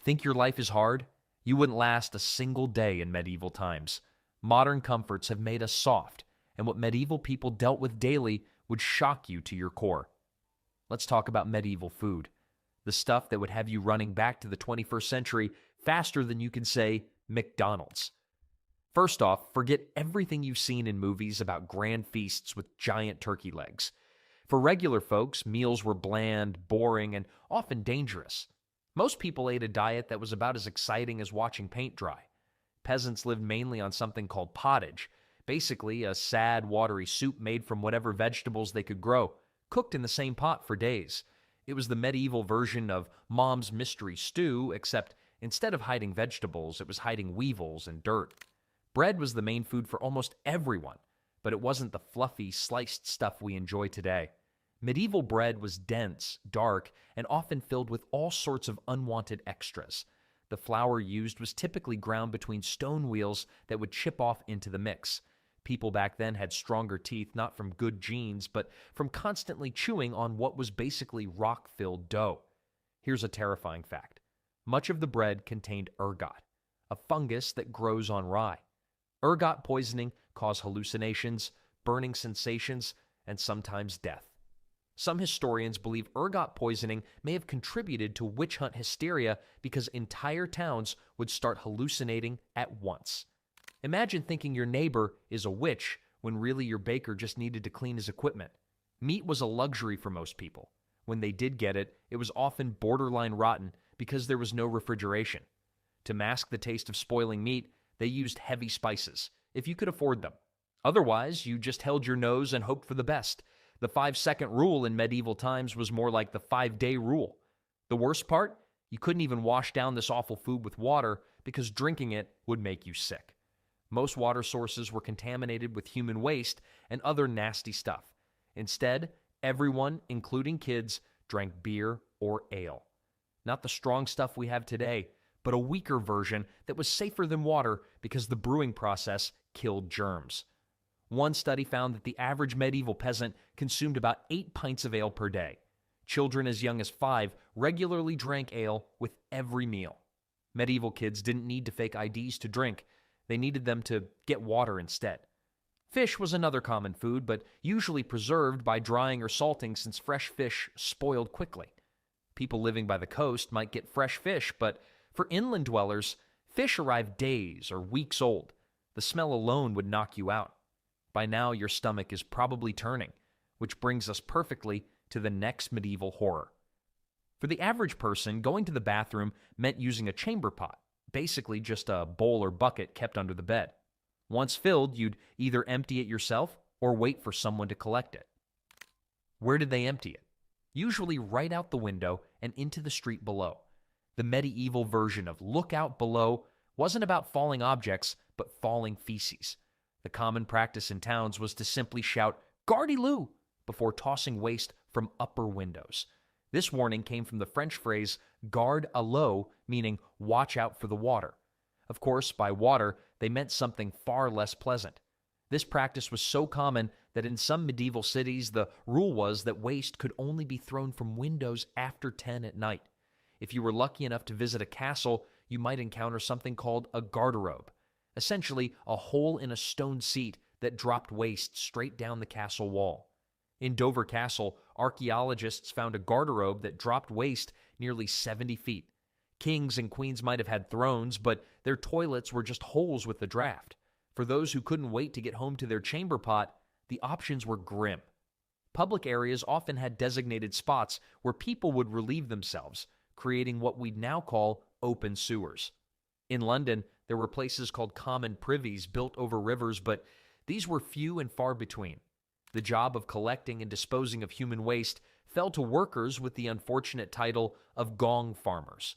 Think your life is hard? You wouldn't last a single day in medieval times. Modern comforts have made us soft, and what medieval people dealt with daily would shock you to your core. Let's talk about medieval food. The stuff that would have you running back to the 21st century faster than you can say McDonald's. First off, forget everything you've seen in movies about grand feasts with giant turkey legs. For regular folks, meals were bland, boring, and often dangerous. Most people ate a diet that was about as exciting as watching paint dry. Peasants lived mainly on something called pottage, basically a sad, watery soup made from whatever vegetables they could grow, cooked in the same pot for days. It was the medieval version of Mom's mystery stew, except instead of hiding vegetables, it was hiding weevils and dirt. Bread was the main food for almost everyone, but it wasn't the fluffy, sliced stuff we enjoy today. Medieval bread was dense, dark, and often filled with all sorts of unwanted extras. The flour used was typically ground between stone wheels that would chip off into the mix. People back then had stronger teeth not from good genes, but from constantly chewing on what was basically rock-filled dough. Here's a terrifying fact. Much of the bread contained ergot, a fungus that grows on rye. Ergot poisoning caused hallucinations, burning sensations, and sometimes death. Some historians believe ergot poisoning may have contributed to witch hunt hysteria because entire towns would start hallucinating at once. Imagine thinking your neighbor is a witch when really your baker just needed to clean his equipment. Meat was a luxury for most people. When they did get it, it was often borderline rotten because there was no refrigeration. To mask the taste of spoiling meat, they used heavy spices, if you could afford them. Otherwise, you just held your nose and hoped for the best. The 5-second rule in medieval times was more like the 5-day rule. The worst part? You couldn't even wash down this awful food with water because drinking it would make you sick. Most water sources were contaminated with human waste and other nasty stuff. Instead, everyone, including kids, drank beer or ale. Not the strong stuff we have today, but a weaker version that was safer than water because the brewing process killed germs. One study found that the average medieval peasant consumed about 8 pints of ale per day. Children as young as 5 regularly drank ale with every meal. Medieval kids didn't need to fake IDs to drink. They needed them to get water instead. Fish was another common food, but usually preserved by drying or salting since fresh fish spoiled quickly. People living by the coast might get fresh fish, but for inland dwellers, fish arrived days or weeks old. The smell alone would knock you out. By now, your stomach is probably turning, which brings us perfectly to the next medieval horror. For the average person, going to the bathroom meant using a chamber pot, basically just a bowl or bucket kept under the bed. Once filled, you'd either empty it yourself or wait for someone to collect it. Where did they empty it? Usually right out the window and into the street below. The medieval version of look out below wasn't about falling objects, but falling feces. The common practice in towns was to simply shout, "Gardy-loo!" before tossing waste from upper windows. This warning came from the French phrase garde à l'eau, meaning watch out for the water. Of course, by water, they meant something far less pleasant. This practice was so common that in some medieval cities, the rule was that waste could only be thrown from windows after 10 at night. If you were lucky enough to visit a castle, you might encounter something called a garderobe, essentially a hole in a stone seat that dropped waste straight down the castle wall. In Dover Castle, archaeologists found a garderobe that dropped waste nearly 70 feet. Kings and queens might have had thrones, but their toilets were just holes with the draft. For those who couldn't wait to get home to their chamber pot, the options were grim. Public areas often had designated spots where people would relieve themselves, creating what we'd now call open sewers. In London, there were places called common privies built over rivers, but these were few and far between. The job of collecting and disposing of human waste fell to workers with the unfortunate title of gong farmers.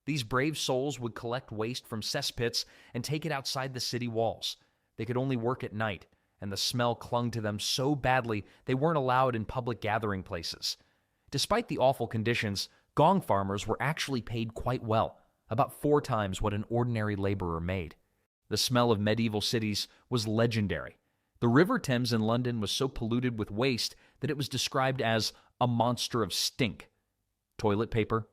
These brave souls would collect waste from cesspits and take it outside the city walls. They could only work at night, and the smell clung to them so badly they weren't allowed in public gathering places. Despite the awful conditions, gong farmers were actually paid quite well, about 4 times what an ordinary laborer made. The smell of medieval cities was legendary. The River Thames in London was so polluted with waste that it was described as a monster of stink. Toilet paper?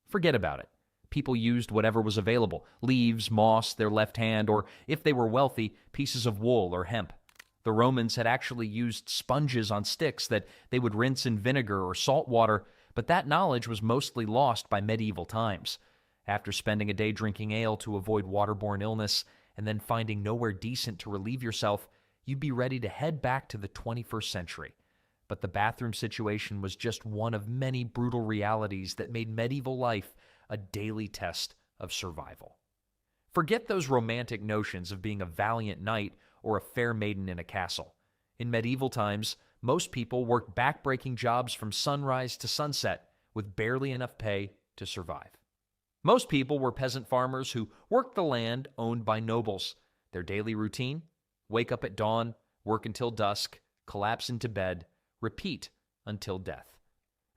Forget about it. People used whatever was available: leaves, moss, their left hand, or if they were wealthy, pieces of wool or hemp. The Romans had actually used sponges on sticks that they would rinse in vinegar or salt water, but that knowledge was mostly lost by medieval times. After spending a day drinking ale to avoid waterborne illness and then finding nowhere decent to relieve yourself, you'd be ready to head back to the 21st century. But the bathroom situation was just one of many brutal realities that made medieval life a daily test of survival. Forget those romantic notions of being a valiant knight or a fair maiden in a castle. In medieval times, most people worked back-breaking jobs from sunrise to sunset with barely enough pay to survive. Most people were peasant farmers who worked the land owned by nobles. Their daily routine: wake up at dawn, work until dusk, collapse into bed, repeat until death.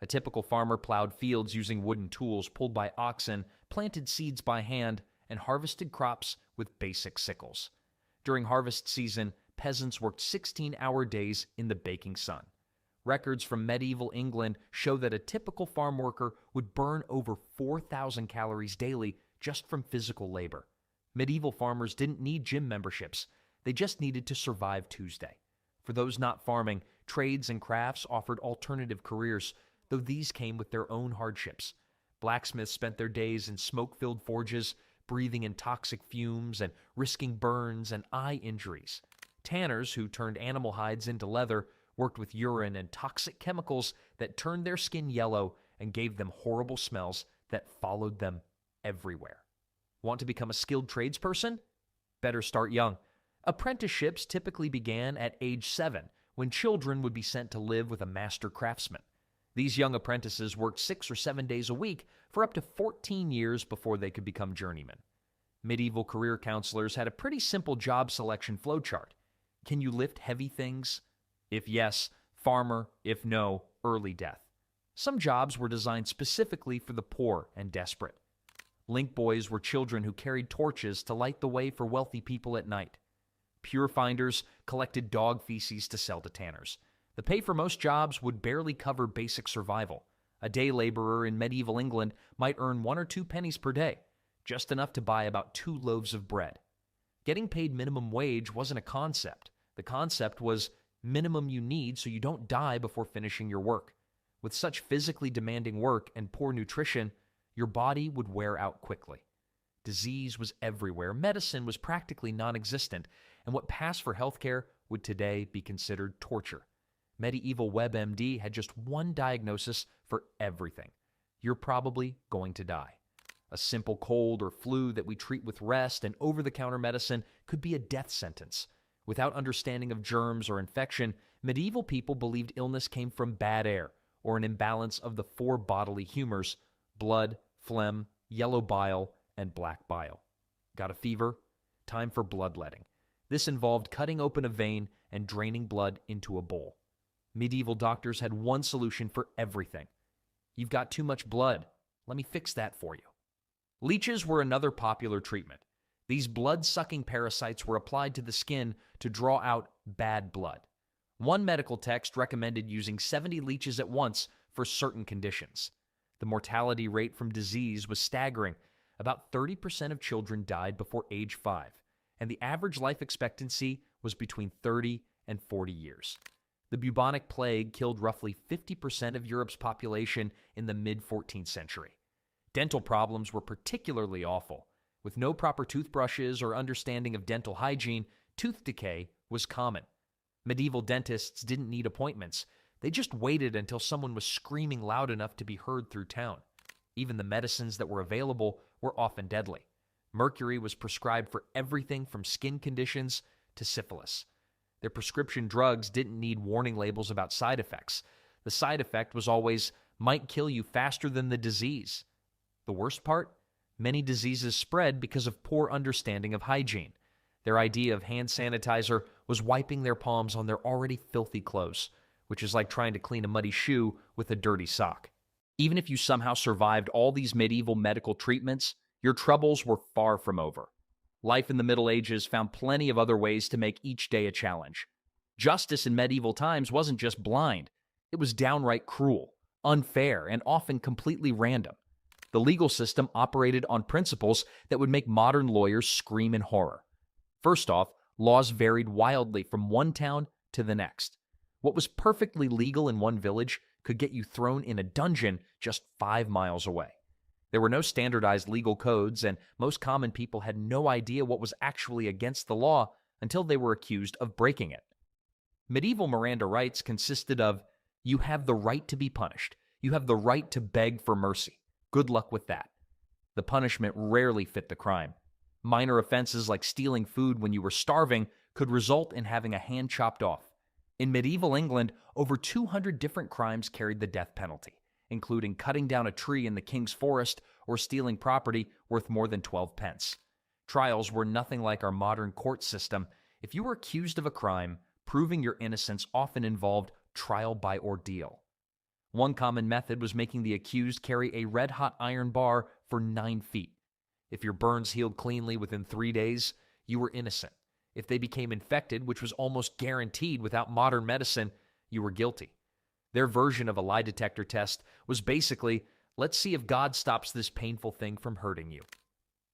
A typical farmer plowed fields using wooden tools pulled by oxen, planted seeds by hand, and harvested crops with basic sickles. During harvest season, peasants worked 16-hour days in the baking sun. Records from medieval England show that a typical farm worker would burn over 4,000 calories daily just from physical labor. Medieval farmers didn't need gym memberships. They just needed to survive Tuesday. For those not farming, trades and crafts offered alternative careers, though these came with their own hardships. Blacksmiths spent their days in smoke-filled forges, breathing in toxic fumes and risking burns and eye injuries. Tanners, who turned animal hides into leather, worked with urine and toxic chemicals that turned their skin yellow and gave them horrible smells that followed them everywhere. Want to become a skilled tradesperson? Better start young. Apprenticeships typically began at age 7, when children would be sent to live with a master craftsman. These young apprentices worked 6 or 7 days a week for up to 14 years before they could become journeymen. Medieval career counselors had a pretty simple job selection flowchart. Can you lift heavy things? If yes, farmer. If no, early death. Some jobs were designed specifically for the poor and desperate. Link boys were children who carried torches to light the way for wealthy people at night. Pure finders collected dog feces to sell to tanners. The pay for most jobs would barely cover basic survival. A day laborer in medieval England might earn 1 or 2 pennies per day, just enough to buy about 2 loaves of bread. Getting paid minimum wage wasn't a concept. The concept was minimum you need so you don't die before finishing your work. With such physically demanding work and poor nutrition, your body would wear out quickly. Disease was everywhere. Medicine was practically non-existent, and what passed for healthcare would today be considered torture. Medieval WebMD had just one diagnosis for everything. You're probably going to die. A simple cold or flu that we treat with rest and over-the-counter medicine could be a death sentence. Without understanding of germs or infection, medieval people believed illness came from bad air or an imbalance of the 4 bodily humors: blood, phlegm, yellow bile, and black bile. Got a fever? Time for bloodletting. This involved cutting open a vein and draining blood into a bowl. Medieval doctors had one solution for everything. You've got too much blood. Let me fix that for you. Leeches were another popular treatment. These blood-sucking parasites were applied to the skin to draw out bad blood. One medical text recommended using 70 leeches at once for certain conditions. The mortality rate from disease was staggering. About 30% of children died before age 5, and the average life expectancy was between 30 and 40 years. The bubonic plague killed roughly 50% of Europe's population in the mid-14th century. Dental problems were particularly awful. With no proper toothbrushes or understanding of dental hygiene, tooth decay was common. Medieval dentists didn't need appointments. They just waited until someone was screaming loud enough to be heard through town. Even the medicines that were available were often deadly. Mercury was prescribed for everything from skin conditions to syphilis. Their prescription drugs didn't need warning labels about side effects. The side effect was always, might kill you faster than the disease. The worst part? Many diseases spread because of poor understanding of hygiene. Their idea of hand sanitizer was wiping their palms on their already filthy clothes, which is like trying to clean a muddy shoe with a dirty sock. Even if you somehow survived all these medieval medical treatments, your troubles were far from over. Life in the Middle Ages found plenty of other ways to make each day a challenge. Justice in medieval times wasn't just blind. It was downright cruel, unfair, and often completely random. The legal system operated on principles that would make modern lawyers scream in horror. First off, laws varied wildly from one town to the next. What was perfectly legal in one village could get you thrown in a dungeon just 5 miles away. There were no standardized legal codes, and most common people had no idea what was actually against the law until they were accused of breaking it. Medieval Miranda rights consisted of, you have the right to be punished. You have the right to beg for mercy. Good luck with that. The punishment rarely fit the crime. Minor offenses like stealing food when you were starving could result in having a hand chopped off. In medieval England, over 200 different crimes carried the death penalty, including cutting down a tree in the king's forest or stealing property worth more than 12 pence. Trials were nothing like our modern court system. If you were accused of a crime, proving your innocence often involved trial by ordeal. One common method was making the accused carry a red-hot iron bar for 9 feet. If your burns healed cleanly within 3 days, you were innocent. If they became infected, which was almost guaranteed without modern medicine, you were guilty. Their version of a lie detector test was basically, let's see if God stops this painful thing from hurting you.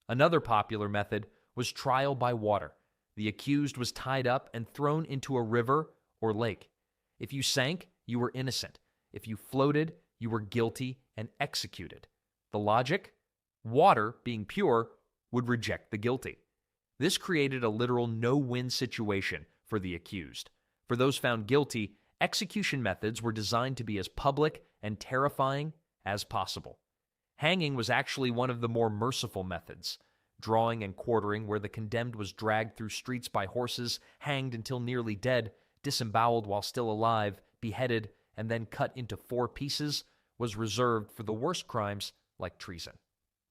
Another popular method was trial by water. The accused was tied up and thrown into a river or lake. If you sank, you were innocent. If you floated, you were guilty and executed. The logic? Water, being pure, would reject the guilty. This created a literal no-win situation for the accused. For those found guilty, execution methods were designed to be as public and terrifying as possible. Hanging was actually one of the more merciful methods. Drawing and quartering, where the condemned was dragged through streets by horses, hanged until nearly dead, disemboweled while still alive, beheaded, and then cut into 4 pieces, was reserved for the worst crimes like treason.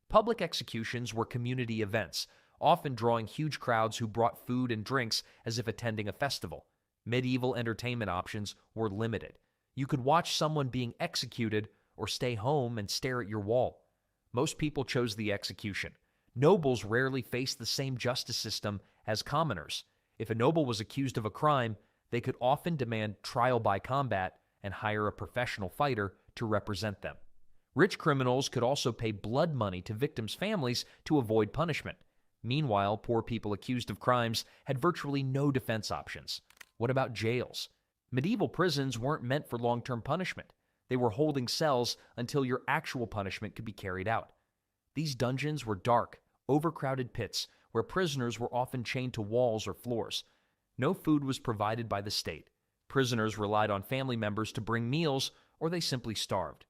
Public executions were community events, often drawing huge crowds who brought food and drinks as if attending a festival. Medieval entertainment options were limited. You could watch someone being executed or stay home and stare at your wall. Most people chose the execution. Nobles rarely faced the same justice system as commoners. If a noble was accused of a crime, they could often demand trial by combat and hire a professional fighter to represent them. Rich criminals could also pay blood money to victims' families to avoid punishment. Meanwhile, poor people accused of crimes had virtually no defense options. What about jails? Medieval prisons weren't meant for long-term punishment. They were holding cells until your actual punishment could be carried out. These dungeons were dark, overcrowded pits where prisoners were often chained to walls or floors. No food was provided by the state. Prisoners relied on family members to bring meals, or they simply starved.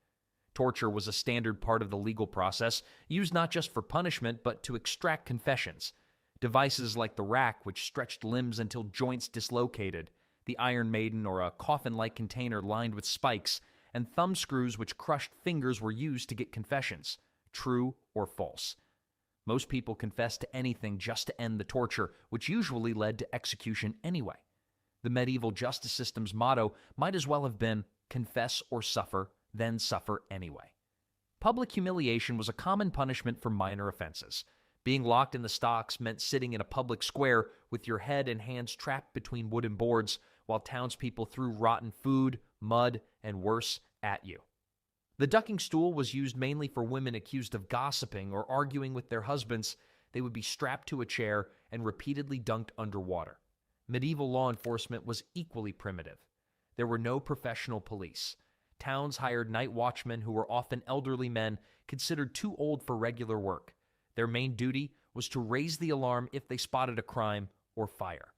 Torture was a standard part of the legal process, used not just for punishment, but to extract confessions. Devices like the rack, which stretched limbs until joints dislocated, the Iron Maiden, or a coffin-like container lined with spikes, and thumb screws which crushed fingers were used to get confessions, true or false. Most people confessed to anything just to end the torture, which usually led to execution anyway. The medieval justice system's motto might as well have been, confess or suffer, then suffer anyway. Public humiliation was a common punishment for minor offenses. Being locked in the stocks meant sitting in a public square with your head and hands trapped between wooden boards while townspeople threw rotten food, mud, and worse at you. The ducking stool was used mainly for women accused of gossiping or arguing with their husbands. They would be strapped to a chair and repeatedly dunked underwater. Medieval law enforcement was equally primitive. There were no professional police. Towns hired night watchmen who were often elderly men considered too old for regular work. Their main duty was to raise the alarm if they spotted a crime or fire.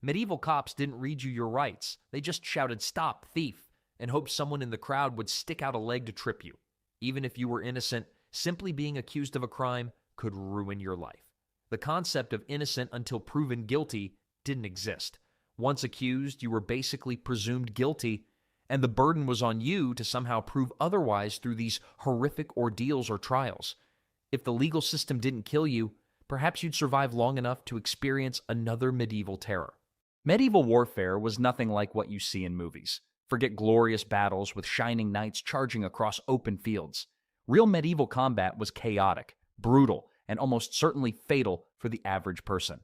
Medieval cops didn't read you your rights. They just shouted, "Stop, thief," and hoped someone in the crowd would stick out a leg to trip you. Even if you were innocent, simply being accused of a crime could ruin your life. The concept of innocent until proven guilty didn't exist. Once accused, you were basically presumed guilty, and the burden was on you to somehow prove otherwise through these horrific ordeals or trials. If the legal system didn't kill you, perhaps you'd survive long enough to experience another medieval terror. Medieval warfare was nothing like what you see in movies. Forget glorious battles with shining knights charging across open fields. Real medieval combat was chaotic, brutal, and almost certainly fatal for the average person.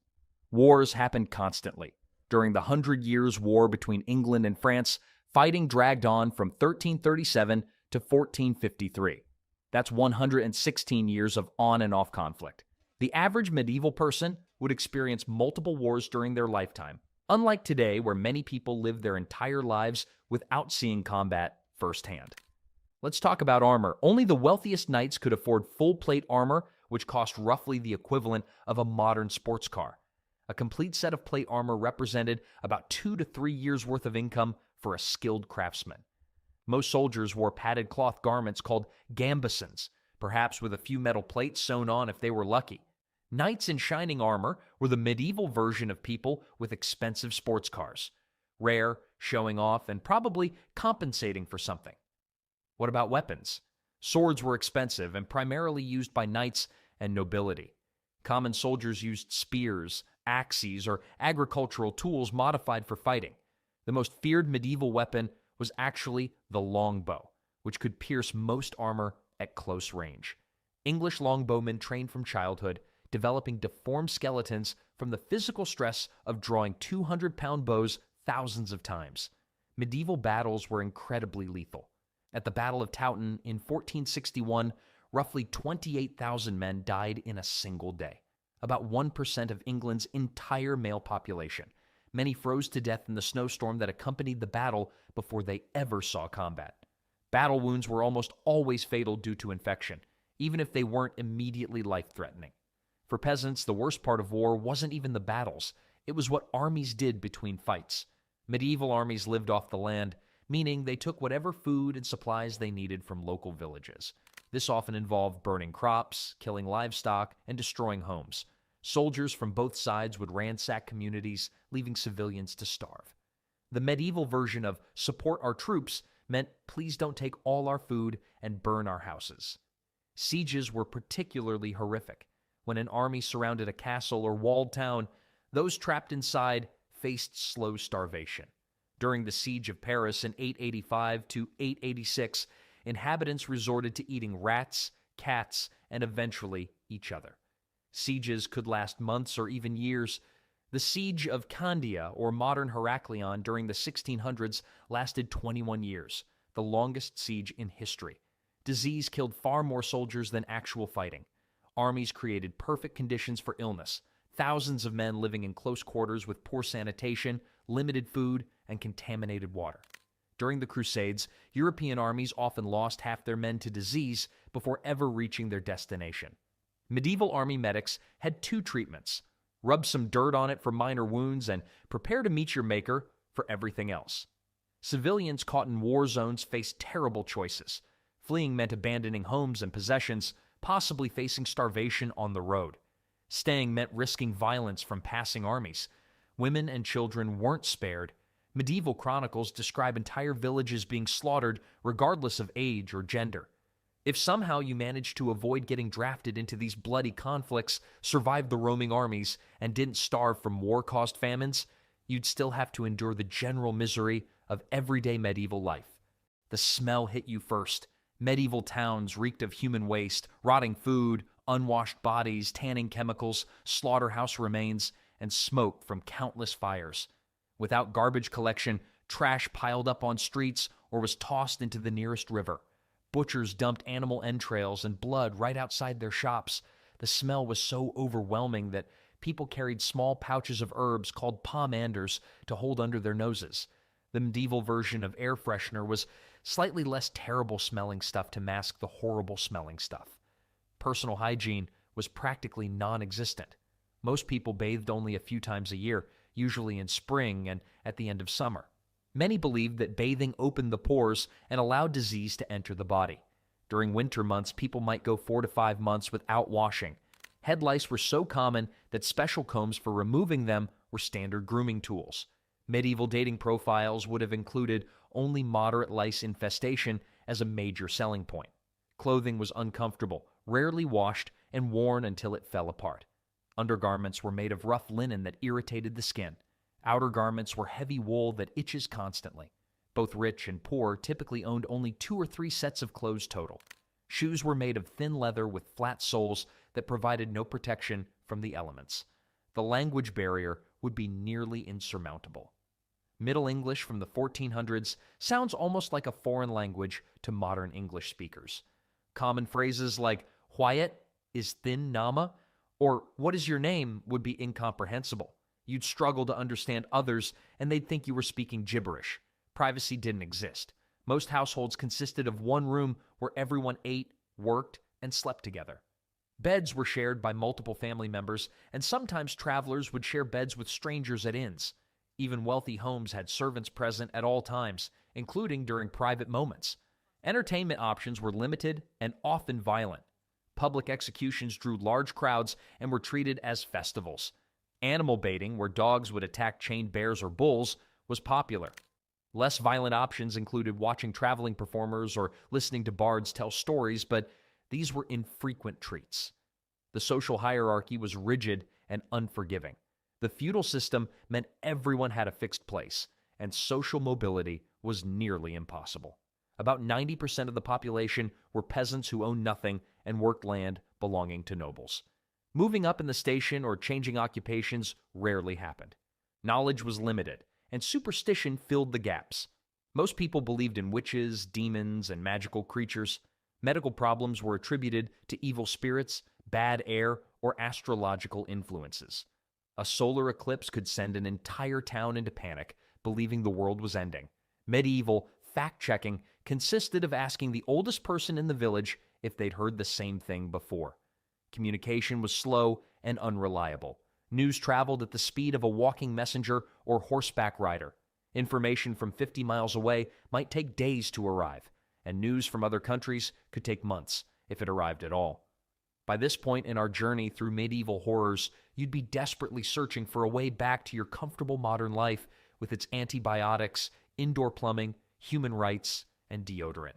Wars happened constantly. During the 100 Years' War between England and France, fighting dragged on from 1337 to 1453. That's 116 years of on and off conflict. The average medieval person would experience multiple wars during their lifetime, unlike today where many people live their entire lives without seeing combat firsthand. Let's talk about armor. Only the wealthiest knights could afford full plate armor, which cost roughly the equivalent of a modern sports car. A complete set of plate armor represented about 2 to 3 years' worth of income for a skilled craftsman. Most soldiers wore padded cloth garments called gambesons, perhaps with a few metal plates sewn on if they were lucky. Knights in shining armor were the medieval version of people with expensive sports cars, rare, showing off, and probably compensating for something. What about weapons? Swords were expensive and primarily used by knights and nobility. Common soldiers used spears, axes, or agricultural tools modified for fighting. The most feared medieval weapon was actually the longbow, which could pierce most armor at close range. English longbowmen trained from childhood, developing deformed skeletons from the physical stress of drawing 200-pound bows thousands of times. Medieval battles were incredibly lethal. At the Battle of Towton in 1461, roughly 28,000 men died in a single day, about 1% of England's entire male population. Many froze to death in the snowstorm that accompanied the battle before they ever saw combat. Battle wounds were almost always fatal due to infection, even if they weren't immediately life-threatening. For peasants, the worst part of war wasn't even the battles. It was what armies did between fights. Medieval armies lived off the land, meaning they took whatever food and supplies they needed from local villages. This often involved burning crops, killing livestock, and destroying homes. Soldiers from both sides would ransack communities, leaving civilians to starve. The medieval version of support our troops meant please don't take all our food and burn our houses. Sieges were particularly horrific. When an army surrounded a castle or walled town, those trapped inside faced slow starvation. During the siege of Paris in 885 to 886, inhabitants resorted to eating rats, cats, and eventually each other. Sieges could last months or even years. The siege of Candia, or modern Heraklion, during the 1600s lasted 21 years, the longest siege in history. Disease killed far more soldiers than actual fighting. Armies created perfect conditions for illness, thousands of men living in close quarters with poor sanitation, limited food, and contaminated water. During the Crusades, European armies often lost half their men to disease before ever reaching their destination. Medieval army medics had two treatments: rub some dirt on it for minor wounds and prepare to meet your maker for everything else. Civilians caught in war zones faced terrible choices. Fleeing meant abandoning homes and possessions, possibly facing starvation on the road. Staying meant risking violence from passing armies. Women and children weren't spared. Medieval chronicles describe entire villages being slaughtered regardless of age or gender. If somehow you managed to avoid getting drafted into these bloody conflicts, survived the roaming armies, and didn't starve from war-caused famines, you'd still have to endure the general misery of everyday medieval life. The smell hit you first. Medieval towns reeked of human waste, rotting food, unwashed bodies, tanning chemicals, slaughterhouse remains, and smoke from countless fires. Without garbage collection, trash piled up on streets or was tossed into the nearest river. Butchers dumped animal entrails and blood right outside their shops. The smell was so overwhelming that people carried small pouches of herbs called pomanders to hold under their noses. The medieval version of air freshener was slightly less terrible smelling stuff to mask the horrible smelling stuff. Personal hygiene was practically non-existent. Most people bathed only a few times a year, usually in spring and at the end of summer. Many believed that bathing opened the pores and allowed disease to enter the body. During winter months, people might go 4 to 5 months without washing. Head lice were so common that special combs for removing them were standard grooming tools. Medieval dating profiles would have included only moderate lice infestation as a major selling point. Clothing was uncomfortable, rarely washed, and worn until it fell apart. Undergarments were made of rough linen that irritated the skin. Outer garments were heavy wool that itches constantly. Both rich and poor typically owned only 2 or 3 sets of clothes total. Shoes were made of thin leather with flat soles that provided no protection from the elements. The language barrier would be nearly insurmountable. Middle English from the 1400s sounds almost like a foreign language to modern English speakers. Common phrases like "Wyatt is thin Nama" or "What is your name" would be incomprehensible. You'd struggle to understand others, and they'd think you were speaking gibberish. Privacy didn't exist. Most households consisted of one room where everyone ate, worked, and slept together. Beds were shared by multiple family members, and sometimes travelers would share beds with strangers at inns. Even wealthy homes had servants present at all times, including during private moments. Entertainment options were limited and often violent. Public executions drew large crowds and were treated as festivals. Animal baiting, where dogs would attack chained bears or bulls, was popular. Less violent options included watching traveling performers or listening to bards tell stories, but these were infrequent treats. The social hierarchy was rigid and unforgiving. The feudal system meant everyone had a fixed place, and social mobility was nearly impossible. About 90% of the population were peasants who owned nothing and worked land belonging to nobles. Moving up in the station or changing occupations rarely happened. Knowledge was limited, and superstition filled the gaps. Most people believed in witches, demons, and magical creatures. Medical problems were attributed to evil spirits, bad air, or astrological influences. A solar eclipse could send an entire town into panic, believing the world was ending. Medieval fact-checking consisted of asking the oldest person in the village if they'd heard the same thing before. Communication was slow and unreliable. News traveled at the speed of a walking messenger or horseback rider. Information from 50 miles away might take days to arrive, and news from other countries could take months, if it arrived at all. By this point in our journey through medieval horrors, you'd be desperately searching for a way back to your comfortable modern life with its antibiotics, indoor plumbing, human rights, and deodorant.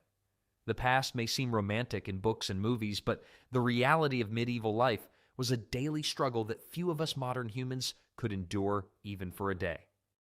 The past may seem romantic in books and movies, but the reality of medieval life was a daily struggle that few of us modern humans could endure even for a day.